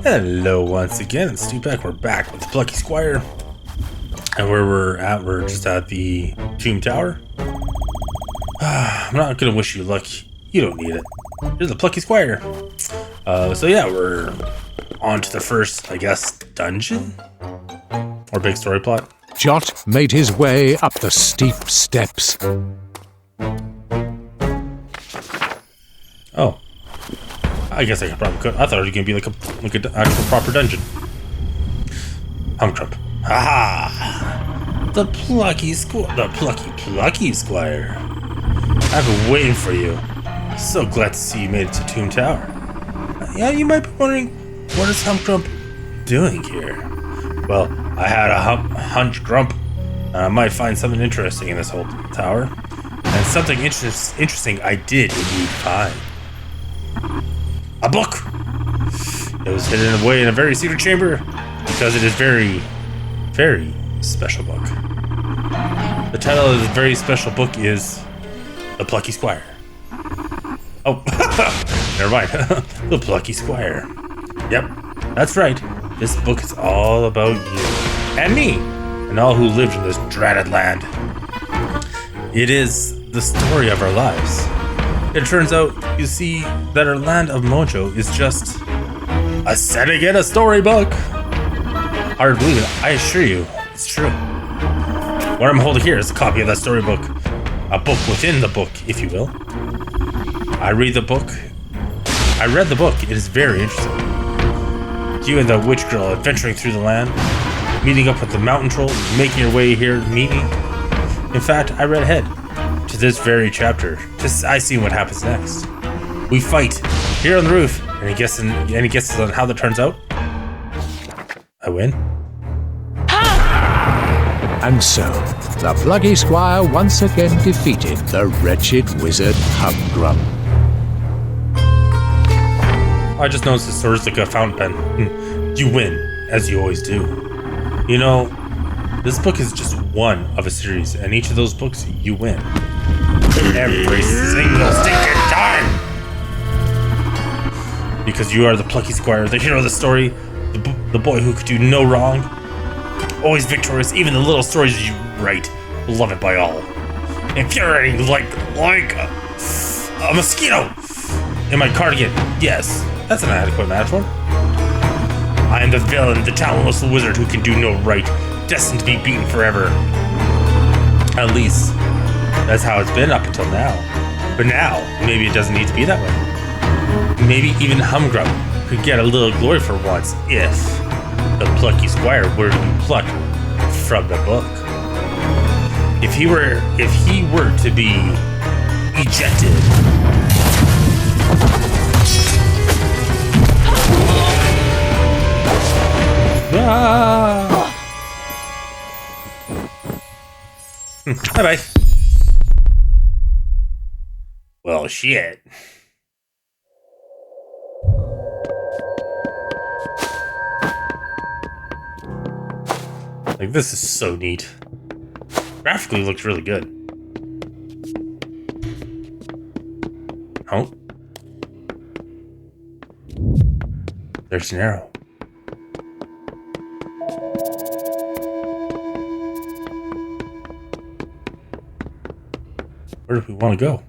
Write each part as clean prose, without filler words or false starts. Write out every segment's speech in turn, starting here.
Hello once again, it's Stu Peck. We're back with the Plucky Squire. And where we're at, we're just at the Tomb Tower. I'm not gonna wish you luck. You don't need it. You're the Plucky Squire. So yeah, we're on to the first, I guess, dungeon? Or big story plot. Jot made his way up the steep steps. Oh. I guess I could. I thought it was gonna be like an actual proper dungeon. Humcrump. Aha! The Plucky Squire. I've been waiting for you. So glad to see you made it to Tomb Tower. Yeah, you might be wondering, what is Humcrump doing here? Well, I had a hunch grump. I might find something interesting in this whole tower. And something interesting I did indeed find. A book! It was hidden away in a very secret chamber because it is very, very special book. The title of the very special book is The Plucky Squire. Oh, never mind. The Plucky Squire. Yep, that's right. This book is all about you and me and all who lived in this dreaded land. It is the story of our lives. It turns out, you see, that our land of Mojo is just a setting in a storybook. Hard to believe it, I assure you, it's true. What I'm holding here is a copy of that storybook. A book within the book, if you will. I read the book. It is very interesting. You and the witch girl adventuring through the land, meeting up with the mountain troll, making your way here to meet me. In fact, I read ahead to this very chapter. I see what happens next. We fight here on the roof. Any guesses on how that turns out? I win. And so, the Plucky Squire once again defeated the wretched wizard Humgrump. I just noticed the sword's like a fountain pen. You win, as you always do. You know, this book is just one of a series, and each of those books, you win. Every single stinking time! Because you are the Plucky Squire, the hero of the story, the boy who could do no wrong. Always victorious, even the little stories you write, beloved by all. Infuriating like a mosquito in my cardigan. Yes, that's an adequate metaphor. I am the villain, the talentless wizard who can do no right, destined to be beaten forever. At least, that's how it's been up until now. But now, maybe it doesn't need to be that way. Maybe even Humgrump could get a little glory for once if the Plucky Squire were to be plucked from the book. If he were to be ejected. Ah! Bye-bye. Well, shit. Like, this is so neat. Graphically, looks really good. Oh. There's an arrow. Where do we want to go?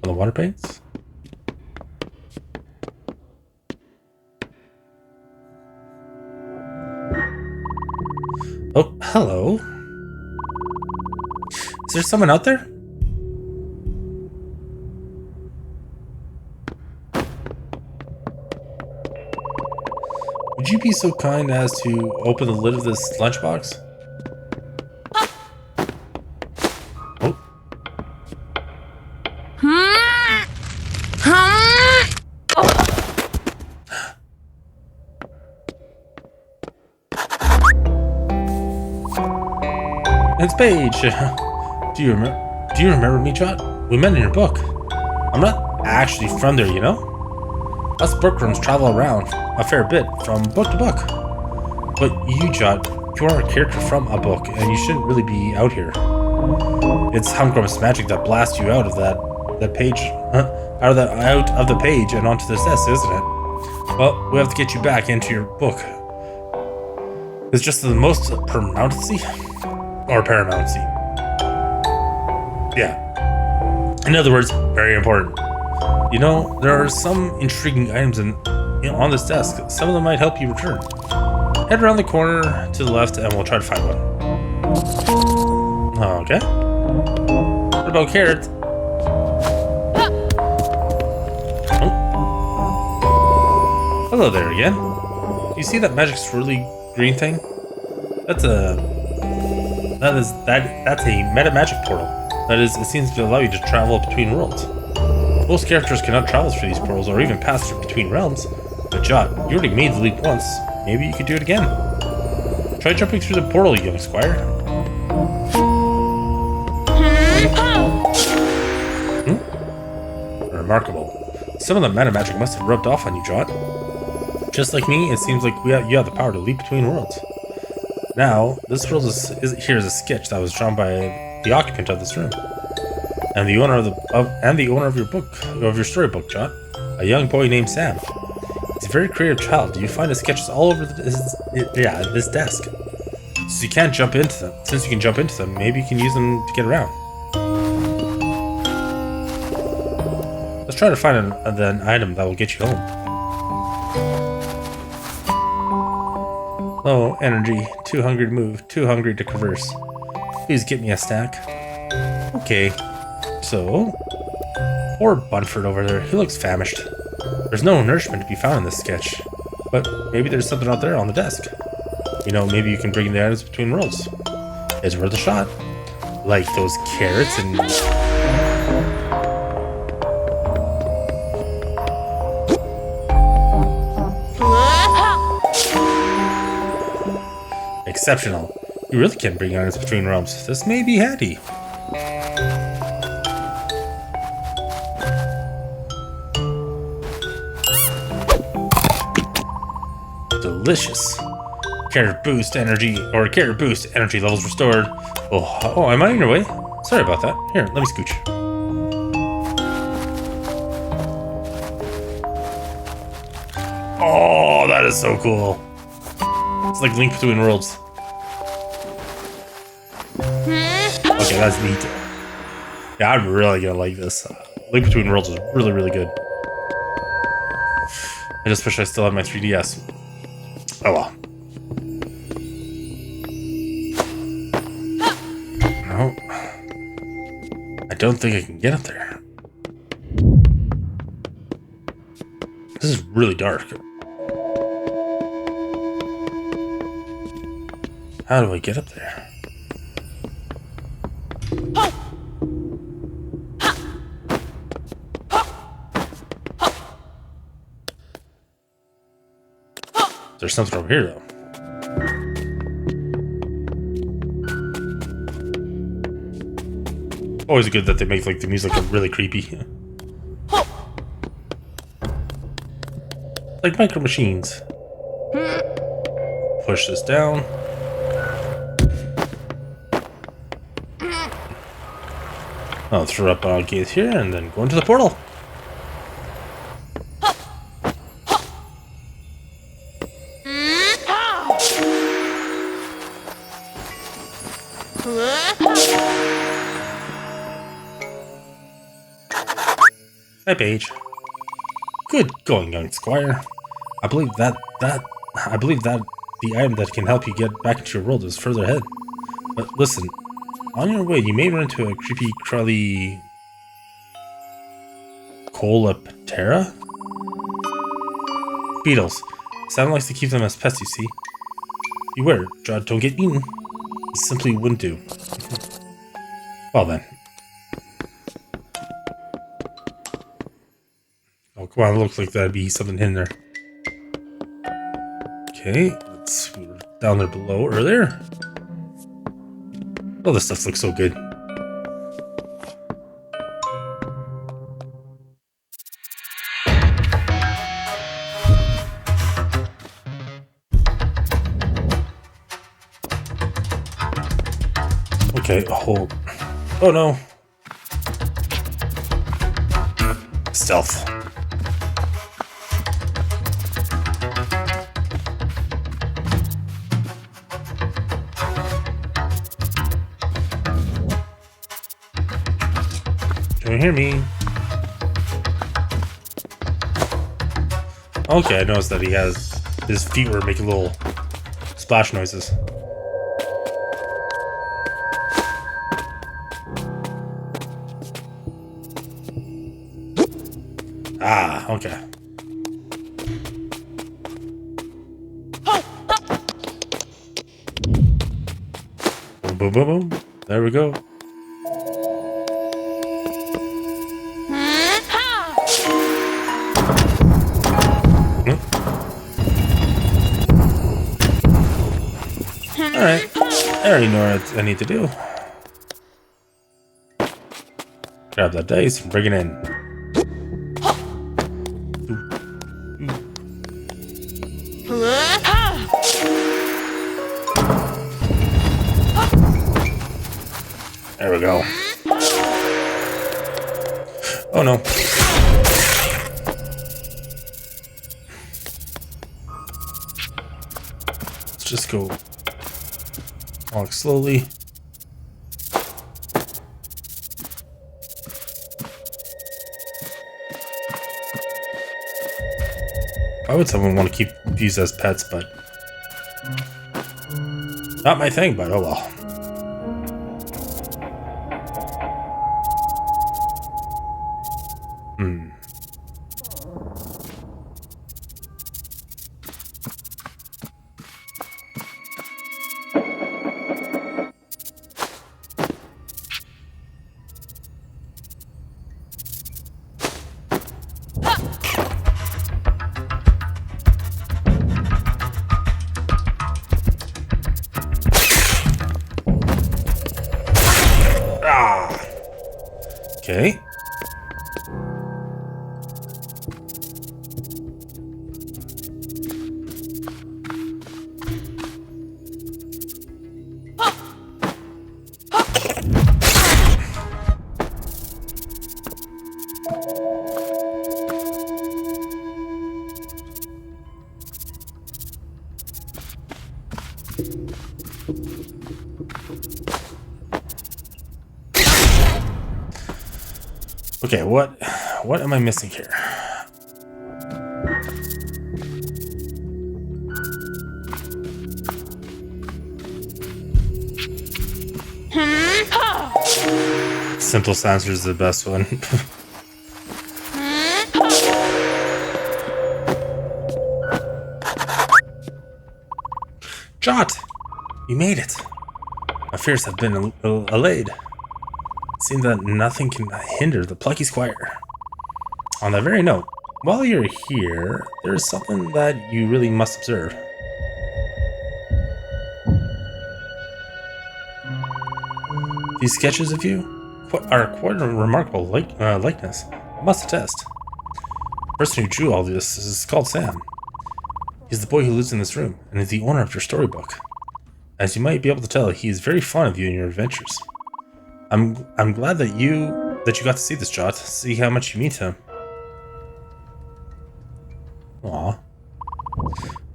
On the water paints? Oh, hello. Is there someone out there? Would you be so kind as to open the lid of this lunchbox? Oh. It's Paige. Do you remember me, Jot? We met in your book. I'm not actually from there, you know? Us bookworms travel around a fair bit from book to book. But you, Jot, you are a character from a book, and you shouldn't really be out here. It's Humgrump's magic that blasts you out of that page. out of the page and onto this desk, isn't it? Well, we have to get you back into your book. It's just the most paramountcy? Or paramountcy. Yeah. In other words, very important. You know, there are some intriguing items on this desk. Some of them might help you return. Head around the corner to the left and we'll try to find one. Okay. What about carrots? Oh. Hello there again. You see that magic swirly green thing? That's a meta magic portal. That is, it seems to allow you to travel between worlds. Most characters cannot travel through these portals or even pass through between realms. But Jot, you already made the leap once. Maybe you could do it again. Try jumping through the portal, young squire. Remarkable. Some of the meta magic must have rubbed off on you, Jot. Just like me, it seems like you have the power to leap between worlds. Now, this world here is a sketch that was drawn by the occupant of this room, and the owner of your storybook, Jot, a young boy named Sam. He's a very creative child. You find his sketches all over this desk. Since you can jump into them, maybe you can use them to get around. Let's try to find an item that will get you home. Low energy, too hungry to move, too hungry to converse. Please get me a snack. Okay, so poor Bunford over there, he looks famished. There's no nourishment to be found in this sketch, but maybe there's something out there on the desk. You know, maybe you can bring the items between worlds. It's worth a shot. Like those carrots and... Exceptional. You really can bring items between realms. This may be handy. Delicious. Carrot boost energy levels restored. Oh, am I in your way? Sorry about that. Here, let me scooch. Oh, that is so cool. It's like Link Between Worlds. Okay, that's neat. Yeah, I'm really gonna like this. Link Between Worlds is really, really good. I just wish I still had my 3DS. Oh well. No. I don't think I can get up there. This is really dark. How do I get up there? There's something over here, though. Always good that they make like the music look really creepy. Like Micro Machines. Push this down. I'll throw up our gate here and then go into the portal. Hi, Paige. Good going, young squire. I believe that the item that can help you get back into your world is further ahead. But listen, on your way, you may run into a creepy, crawly Colaptera? Beetles. Sound likes to keep them as pets, you see. Beware, don't get eaten. It simply wouldn't do. Well then. Oh, come on, it looks like that'd be something hidden there. Okay, let's down there below earlier. Oh, this stuff looks so good. Okay, hold. Oh no. stealth. Can you hear me? Okay, I noticed that his feet were making little splash noises. Ah, okay. Boom, boom, boom, boom. There we go. Alright, I already know what I need to do. Grab that dice and bring it in. There we go. Oh no. Let's just go walk slowly. Why would someone want to keep these as pets, but not my thing, but oh well. Okay. Okay, what am I missing here? Simple Silencer is the best one. Jot! You made it! My fears have been allayed. It seems that nothing can hinder the Plucky Squire. On that very note, while you're here, there is something that you really must observe. These sketches of you are quite a remarkable likeness. I must attest. The person who drew all this is called Sam. He's the boy who lives in this room, and is the owner of your storybook. As you might be able to tell, he is very fond of you and your adventures. I'm glad that you got to see this, Jot. See how much you mean to him. Aw.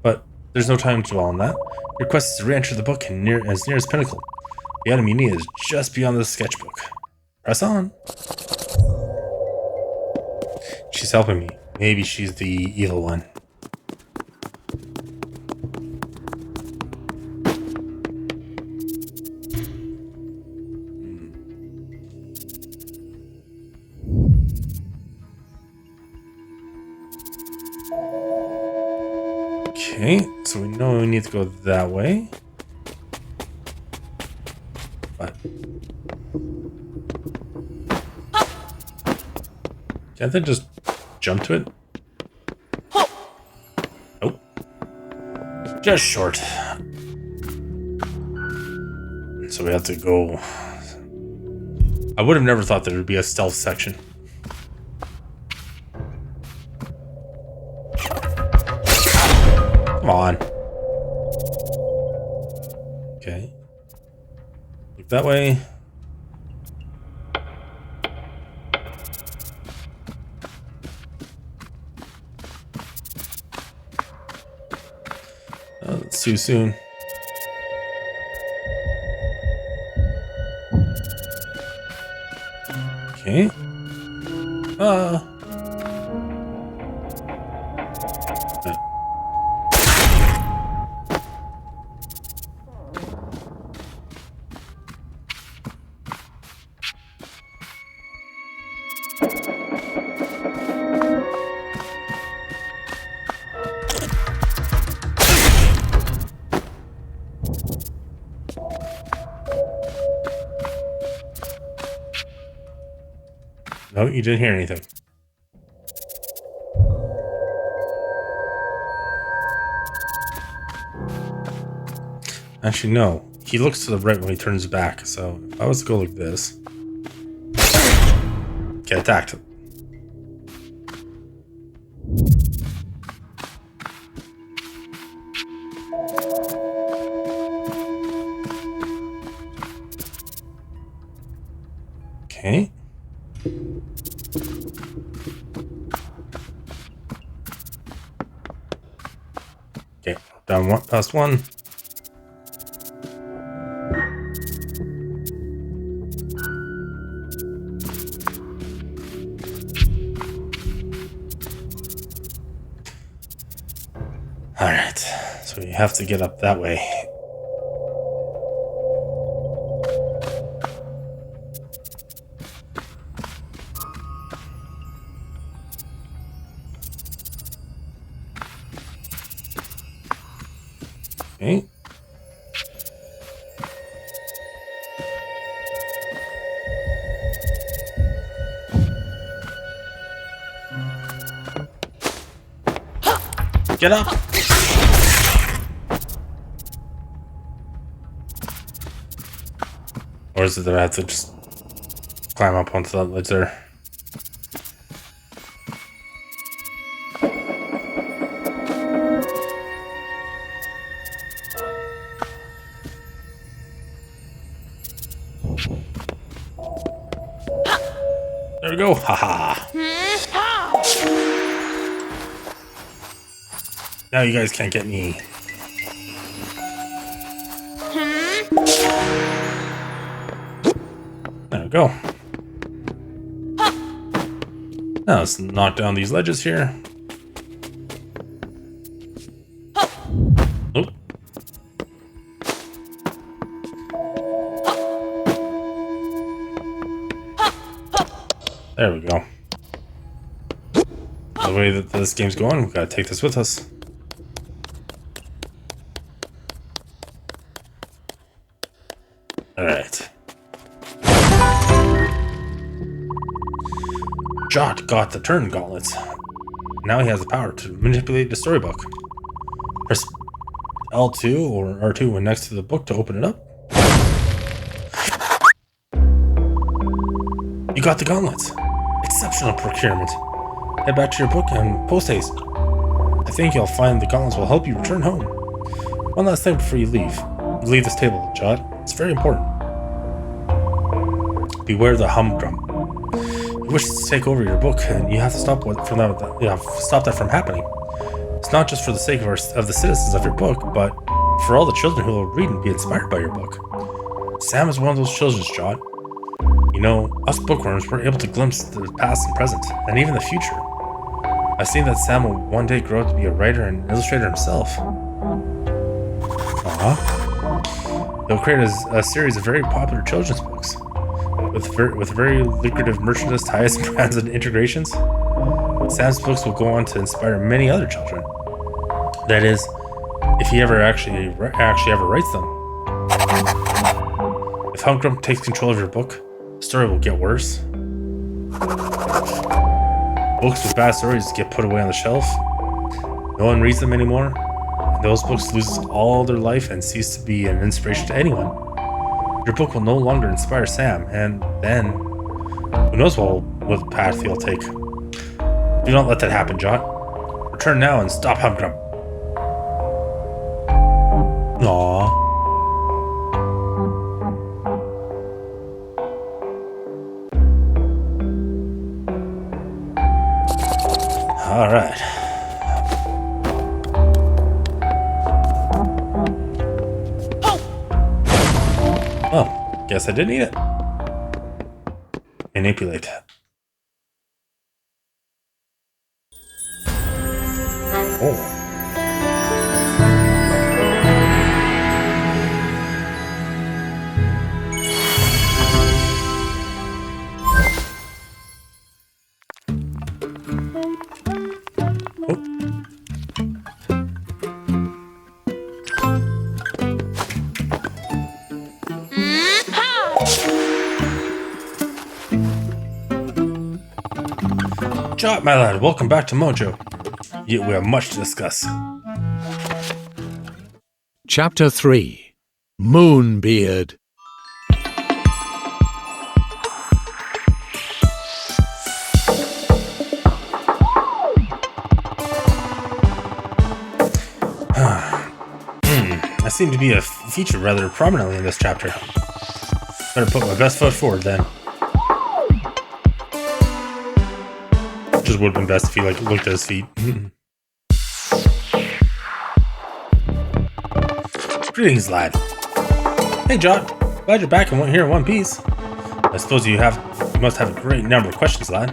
But there's no time to dwell on that. Your quest is to re-enter the book and as near as pinnacle. The item you need is just beyond the sketchbook. Press on. She's helping me. Maybe she's the evil one. Okay, so we know we need to go that way. But can't they just jump to it? Nope. Just short. So we have to go. I would have never thought there would be a stealth section. Come on. Okay. Look that way. see you soon. Okay. No, you didn't hear anything. Actually, no. He looks to the right when he turns back, so if I was to go like this... Get attacked. Okay. Okay, down one, past one. Alright, so you have to get up that way. Okay. Get up! Or is it that I have to just climb up onto that ledge there? There we go. Haha. Now you guys can't get me. There we go. Now let's knock down these ledges here. Oop. There we go. The way that this game's going, we've got to take this with us. Alright. Jot got the turn gauntlets. Now he has the power to manipulate the storybook. Press L2 or R2 when next to the book to open it up. You got the gauntlets. Exceptional procurement. Head back to your book and post haste. I think you'll find the gauntlets will help you return home. One last thing before you leave. Leave this table, Jot. It's very important. Beware the humdrum. He wishes to take over your book, and you have to stop that from happening. It's not just for the sake of the citizens of your book, but for all the children who will read and be inspired by your book. Sam is one of those children, Jot. You know, us bookworms were able to glimpse the past and present, and even the future. I've seen that Sam will one day grow up to be a writer and illustrator himself. He'll create a series of very popular children's books with very lucrative merchandise ties, brands, and integrations. Sam's books will go on to inspire many other children. That is, if he ever actually ever writes them. If Humgrump takes control of your book, the story will get worse. Books with bad stories get put away on the shelf. No one reads them anymore. Those books lose all their life and cease to be an inspiration to anyone. Your book will no longer inspire Sam, and then who knows what path he'll take. Do not let that happen, Jot. Return now and stop Humgrump. Aww. All right. Well, guess I didn't eat it. Manipulate. Oh. Jot, my lad, welcome back to Mojo. Yet we have much to discuss. Chapter 3 Moonbeard. I seem to be a featured rather prominently in this chapter. Better put my best foot forward then. Just would have been best if he looked at his feet. Greetings, lad. Hey, Jot. Glad you're back and here in one piece. I suppose you must have a great number of questions, lad.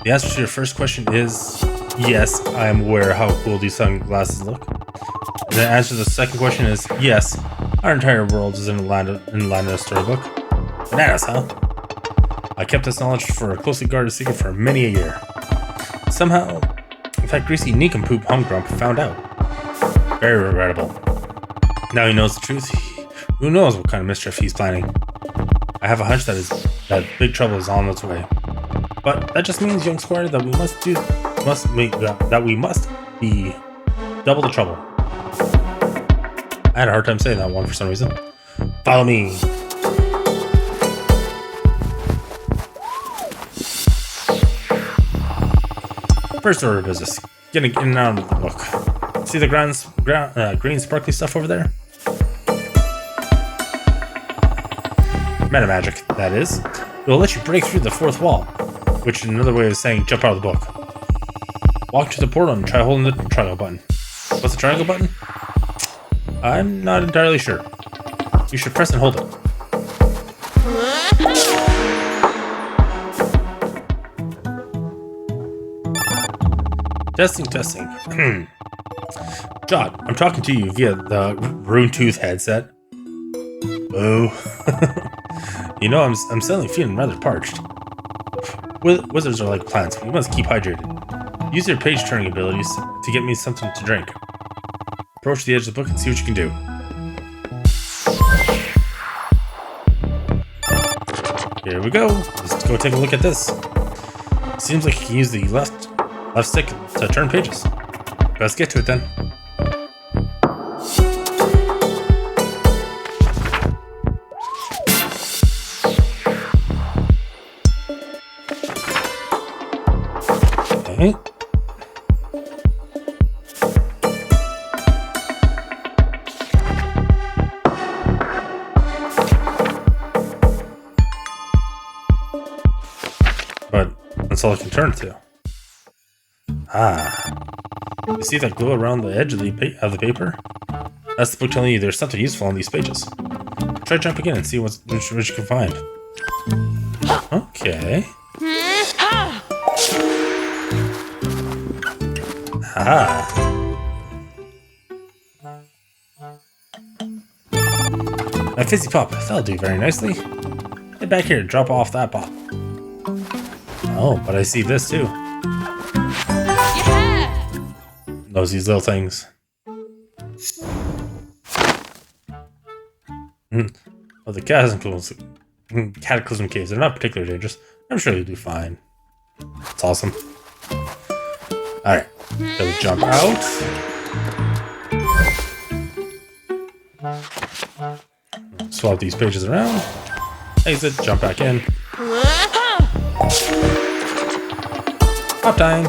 The answer to your first question is yes. I am aware how cool these sunglasses look. And the answer to the second question is yes. Our entire world is in the land of a storybook. Bananas, huh? I kept this knowledge for a closely guarded secret for many a year. Somehow, in fact, greasy nincompoop Humgrump found out. Very regrettable. Now he knows the truth. Who knows what kind of mischief he's planning? I have a hunch that big trouble is on its way. But that just means, young squire, that we must be double the trouble. I had a hard time saying that one for some reason. Follow me. First order of business, getting in and out of the book. See the green sparkly stuff over there? Meta magic, that is. It will let you break through the fourth wall, which is another way of saying jump out of the book. Walk to the portal and try holding the triangle button. What's the triangle button? I'm not entirely sure. You should press and hold it. Testing. Jot, I'm talking to you via the Rune Tooth headset. Boo. You know, I'm suddenly feeling rather parched. Wizards are like plants. We must keep hydrated. Use your page-turning abilities to get me something to drink. Approach the edge of the book and see what you can do. Here we go. Let's go take a look at this. Seems like you can use the left stick to turn pages. Let's get to it then. Okay. But that's all I can turn it to. You see that glow around the edge of the paper? That's the book telling you there's something useful on these pages. Try jumping in and see what you can find. Okay. A fizzy pop, that'll do very nicely. Get back here and drop off that pop. Oh, but I see this too. Knows these little things. Oh, the cataclysm caves, they're not particularly dangerous. I'm sure you'll do fine. It's awesome. Alright, so we jump out. Swap these pages around. Exit, jump back in. Pop time.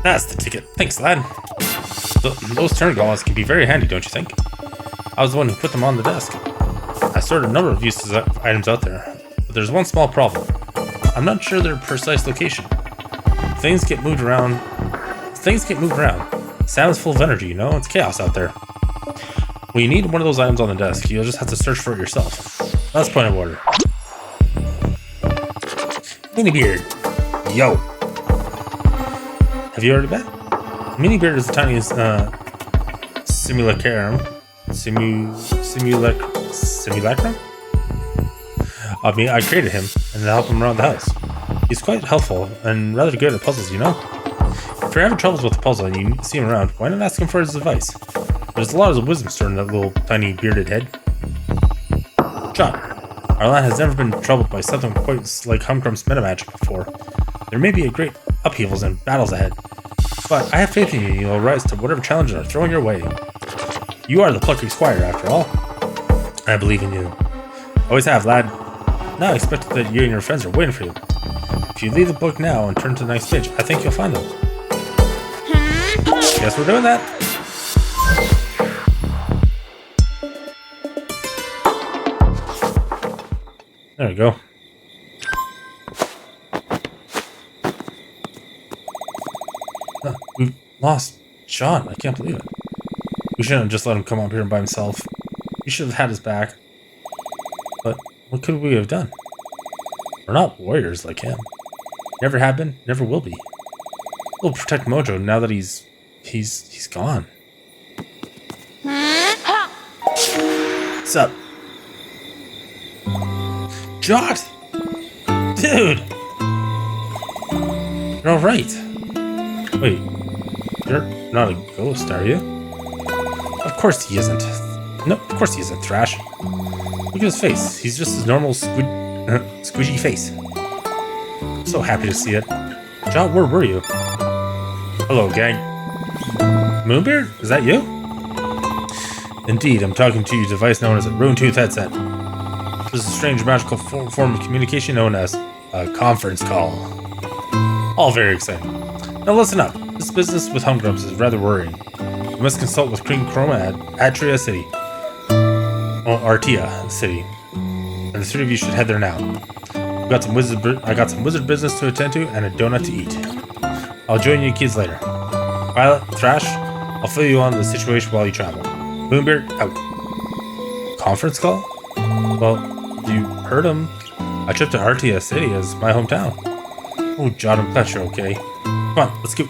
That's the ticket. Thanks, lad. Those turn gauntlets can be very handy, don't you think? I was the one who put them on the desk. I stored a number of useless items out there, but there's one small problem. I'm not sure their precise location. things get moved around. Sam's full of energy, you know? It's chaos out there. Well, you need one of those items on the desk. You'll just have to search for it yourself. That's point of order. Mini Beard. Yo. Have you already met? Mini Beard is the tiniest simulacrum. Simulacrum? I created him and helped him around the house. He's quite helpful and rather good at puzzles, you know? If you're having troubles with the puzzle and you see him around, why not ask him for his advice? There's a lot of wisdom stored in that little tiny bearded head. John, our land has never been troubled by something quite like Humcrump's metamagic before. There may be a great upheavals and battles ahead, but I have faith in you and you'll rise to whatever challenges are thrown your way. You are the Pluck Squire, after all. I believe in you. Always have, lad. Now I expect that you and your friends are waiting for you. If you leave the book now and turn to the next page, I think you'll find them. Guess we're doing that. There we go. We've lost John. I can't believe it. We shouldn't have just let him come up here by himself. We should have had his back. But what could we have done? We're not warriors like him. Never have been, never will be. We'll protect Mojo now that he's gone. What's up? Jot! Dude! You're alright. Wait, you're not a ghost, are you? Of course he isn't. No, of course he isn't, Thrash. Look at his face. He's just his normal squishy face. I'm so happy to see it. Jot, where were you? Hello, gang. Moonbeard? Is that you? Indeed, I'm talking to your device known as a Rune-Tooth headset. This is a strange magical form of communication known as a conference call. All very exciting. Now listen up. This business with Humgrumps is rather worrying. You must consult with Queen Chroma at Atria City. Oh, Artia City. And the three of you should head there now. I got some wizard business to attend to and a donut to eat. I'll join you kids later. Violet, Thrash, I'll fill you on the situation while you travel. Moonbeard, out. Conference call? Well, you heard him. I trip to Artia City as my hometown. Oh, John, I'm glad you're okay. Come on, let's go.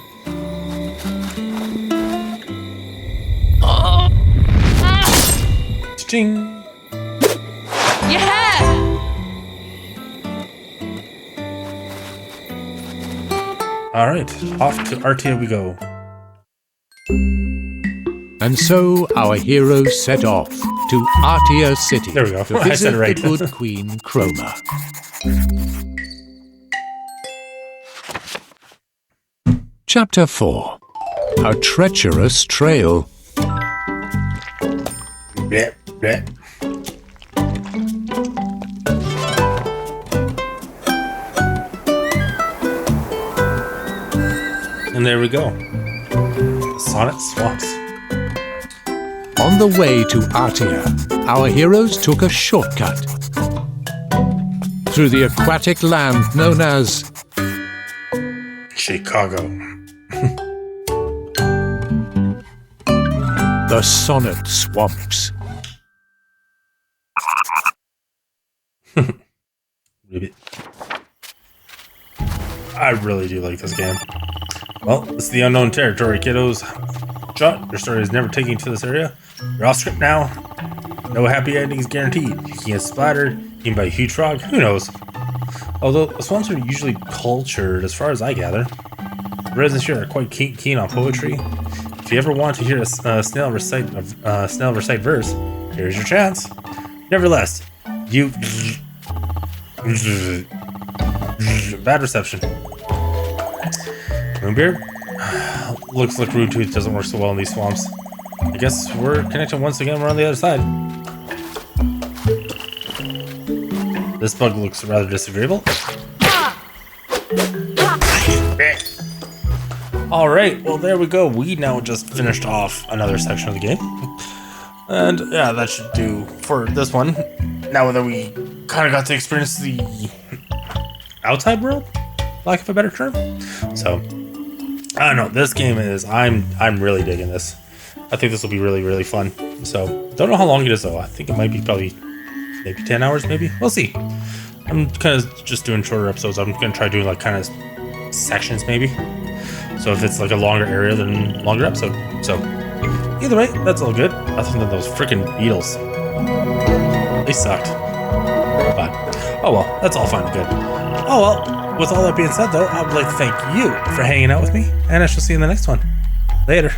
Ching. Yeah! Alright, off to Artia we go. And so our heroes set off to Artia City There we go. to I visit said it right. the good Queen Chroma. Chapter 4. A Treacherous Trail. Bleh, bleh. And there we go. Sonnet Swamps. On the way to Artia, our heroes took a shortcut through the aquatic land known as Chicago. the Sonnet Swamps. Ribbit. I really do like this game. Well, it's the unknown territory, kiddos. Jot, your story is never taking to this area. You're off script now. No happy endings guaranteed. You can get splattered, eaten by a huge frog, who knows? Although, the swamps are usually cultured, as far as I gather. The residents here are quite keen on poetry. If you ever want to hear a snail recite verse, here's your chance. Nevertheless, you... Bad reception. Moonbeard? Looks like Rune-Tooth doesn't work so well in these swamps. I guess we're connected once again. We're on the other side. This bug looks rather disagreeable. Alright, well there we go. We now just finished off another section of the game. And yeah, that should do for this one. Now that we kind of got to experience the outside world, lack of a better term. So I don't know. This game is I'm really digging this. I think this will be really, really fun. So don't know how long it is though. I think it might be probably maybe 10 hours, maybe. We'll see. I'm kind of just doing shorter episodes. I'm gonna try doing like kind of sections maybe. So if it's like a longer area, then longer episode. So either way, that's all good. Other than those freaking beetles, they sucked. But oh well, that's all fine and good. Oh well. With all that being said, though, I would like to thank you for hanging out with me, and I shall see you in the next one. Later.